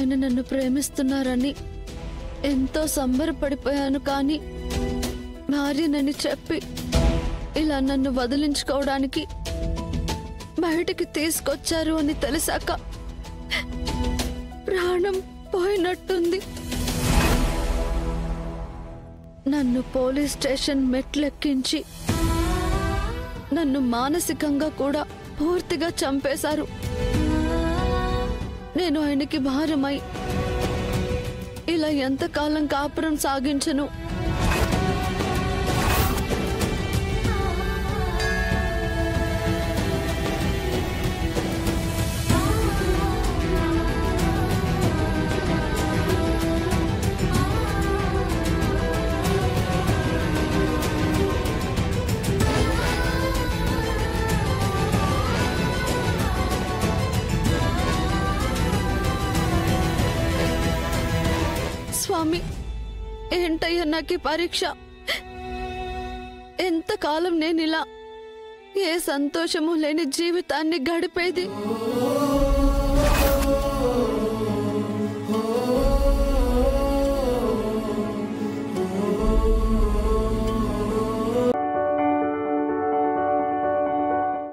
ఆయన నన్ను ప్రేమిస్తున్నారని ఎంతో సంబరపడిపోయాను. కానీ భార్యనని చెప్పి ఇలా నన్ను వదిలించుకోవడానికి బయటికి తీసుకొచ్చారు అని తెలిసాక ప్రాణం పోయినట్టుంది. నన్ను పోలీస్ స్టేషన్ మెట్లెక్కించి నన్ను మానసికంగా కూడా పూర్తిగా చంపేశారు. నేను ఆయనకి భారమై ఇలా ఎంతకాలం కాపురం సాగించను? స్వామి, ఏంటయ్యా నాకు పరీక్ష? ఎంతకాలం నేనిలా ఏ సంతోషము లేని జీవితాన్ని గడిపేది?